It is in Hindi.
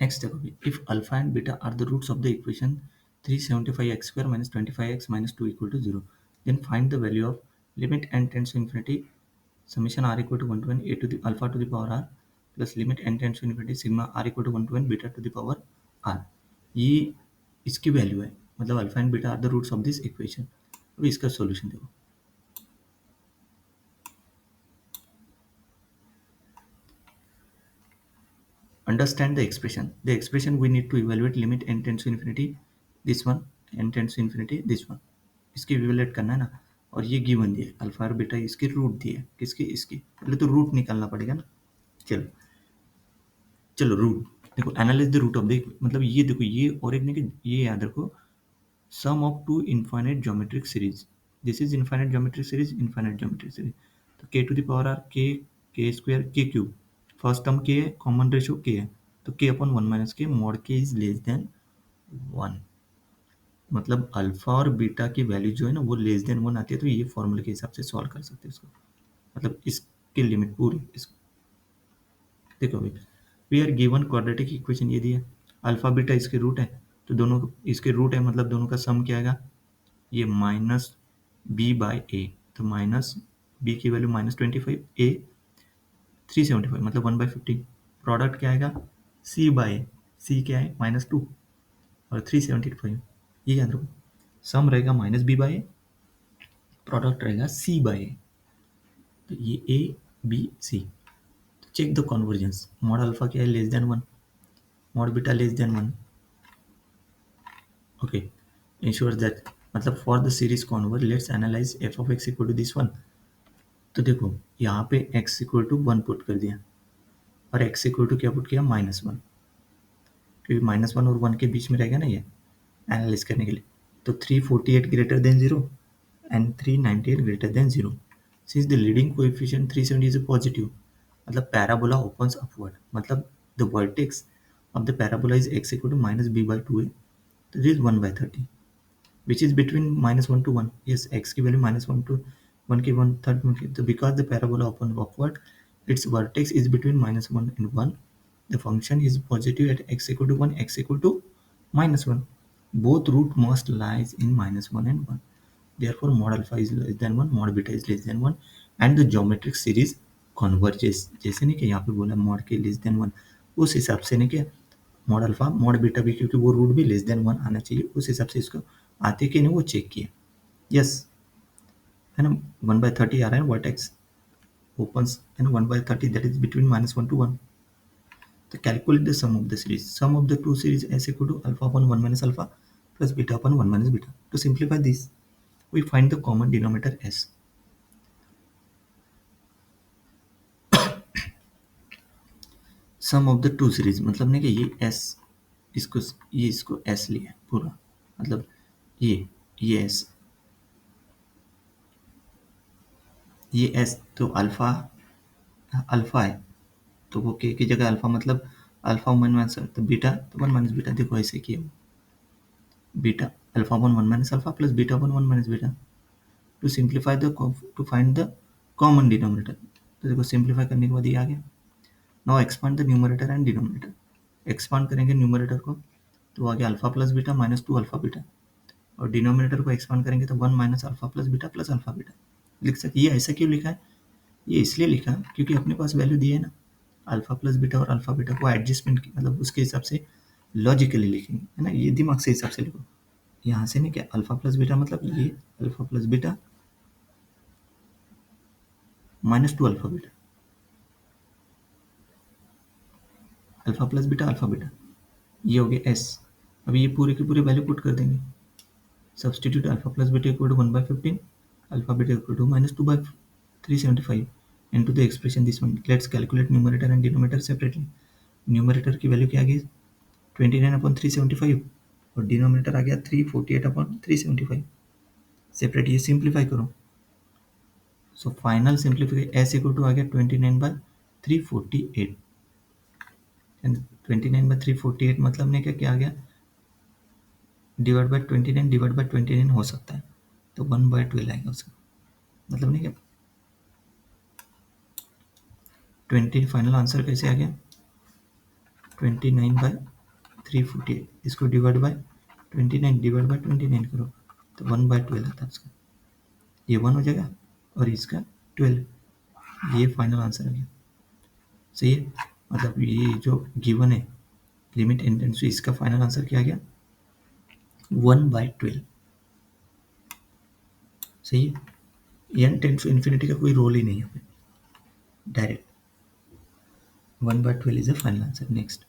नेक्स्ट देखो भी, if alpha and beta are the roots of the equation 375x² minus 25x minus 2 equal to 0, then find the value of limit n tends to infinity summation r equal to 1 to n a to the alpha to the power r plus limit n tends to infinity sigma r equal to 1 to n beta to the power r। ये इसकी वैल्यू है, मतलब alpha and beta are the roots of this equation. अब इसका सॉल्यूशन देखो, understand the expression we need to evaluate limit n tends to infinity this one, n tends to infinity this one, इसकी इवेल्युएट करना है ना। और ये गिवन दिया है अल्फा और बीटा, इसके रूट दिए है, किसके, इसके, पहले तो रूट निकालना पड़ेगा ना। चलो चलो रूट देखो, analyse the root of the, मतलब ये देखो, ये और एक नहीं, ये याद रखो, sum of to infinite geometric series, this is infinite geometric series, infinite geometric series. तो k to the power r k square k cube, first term k है, कॉमन रेशियो के है, तो k upon 1 minus k mod k is less than 1, मतलब अल्फा और बीटा की वैल्यू जो है ना वो लेस देन 1 आती है, तो ये फॉर्मूले के हिसाब से सॉल्व कर सकते हैं इसको, मतलब इसकी लिमिट पूरी इसको देखो अभी, we are given quadratic equation ये दिया, अल्फा बीटा इसके रूट है, तो दोनों इसके रूट है, मतलब दोनों का सम क्या आएगा, ये माइनस बी बाई ए, तो माइनस बी की वैल्यू -25, ए 375 मतलब 1/15, प्रोडक्ट क्या आएगा सी बाई, सी क्या है -2 और 375, ये याद रखो, सम रहेगा -b बाई ए, प्रोडक्ट रहेगा सी बाई ए, तो ये ए बी सी। तो check the convergence, mod alpha क्या है less than 1, mod beta less than 1, okay, ensure that, मतलब for the series converge let's analyse f of x equal to this one. तो देखो यहाँ पे x इक्वल टू 1 पुट कर दिया और x इक्वल टू क्या पुट किया -1, क्योंकि -1 और 1 के बीच में रहेगा ना ये एनालाइज करने के लिए। तो 348 greater than 0 and 398 greater than 0, since the leading coefficient 370 is positive, मतलब पैराबोला ओपन्स अपवर्ड, मतलब the vertex of the parabola is x equal to -b/2a, तो this 1/30 which is between -1 to 1, yes, x की वैल्यू -1 to 1 की 1/3, तो because the parabola open upward its vertex is between -1 and 1, the function is positive at x equal to 1, x equal to -1, both root must lies in -1 and 1, therefore mod alpha is less than 1, mod beta is less than 1 and the geometric series converges, जैसे नहीं कि यहाँ पे बोला mod के less than 1, उस हिसाब से नहीं कि मॉड अल्फा मॉड बीटा भी, क्योंकि वो रूट भी लेस देन 1 आना चाहिए, उस हिसाब से इसको आते कि नहीं वो चेक किया, यस है ना, 1/30 आ रहा है वर्टेक्स ओपन्स है ना, 1/30 दैट इज बिटवीन -1 to 1। तो calculate the sum of the series, sum of the two series is equal to alpha upon 1 minus alpha plus beta upon 1 minus beta, to simplify this we find the common denominator as. Sum of the two series मतलब नहीं कि ये एस, इसको ये इसको एस लिया पूरा, मतलब ये एस, ये एस, तो अल्फा अल्फा है, तो वो के की जगह अल्फा, मतलब अल्फा 1 माइनस, तो बीटा तो 1 माइनस बीटा, देखो ऐसे किया, beta alpha 1 minus alpha plus beta 1 minus beta, to simplify the, to find the common denominator, तो देखो सिंप्लीफाई करने के बाद ये आ गया। Now expand the numerator and denominator, expand करेंगे न्यूमरेटर को तो आ गया alpha plus beta -2 alpha beta, और डिनोमिनेटर को एक्सपांड करेंगे तो 1 minus alpha plus beta plus alpha beta लिख सकते। ये ऐसा क्यों लिखा है, ये इसलिए लिखा क्योंकि अपने पास वैल्यू दी है ना, अल्फा प्लस बीटा और अल्फा बीटा को एडजस्टमेंट की, मतलब उसके हिसाब से लॉजिकली लिखेंगे, है ना, ये दिमाग से हिसाब से लिखो, यहाँ से नहीं क्या अल्फा प्लस बीटा मतलब ये alpha plus beta -2 alpha beta, alpha plus beta alpha beta, ये हो गया एस। अभी ये पूरे के पूरे वैल्यू पुट कर देंगे, substitute alpha plus beta equal to 1/15, alpha beta equal to -2/375 into the expression this one. Let's calculate numerator and denominator separately. Numerator की वैल्यू क्या आ गई 29/375 और डिनोमिनेटर आ गया 348/375, सेपरेट ये सिंप्लीफाई करो, so final simplify S equal to आ गया 29/348, एंड 29/348 मतलब ने क्या आ गया डिवाइड बाय 29 हो सकता है, तो 1/12 आएगा उसका, मतलब नहीं क्या 20 फाइनल आंसर कैसे आ गया 29/348, इसको डिवाइड बाय 29 डिवाइड बाय 29 करो तो 1/12 आता है उसका, ये 1 हो जाएगा और इसका 12, ये फाइनल आंसर आ गया। सही है, मतलब ये जो गिवन है लिमिट n टेंड्स टू, इसका फाइनल आंसर क्या आ गया 1/12। सही है, n टेंड्स टू इन्फिनिटी का कोई रोल ही नहीं है, direct 1/12 is the final answer. Next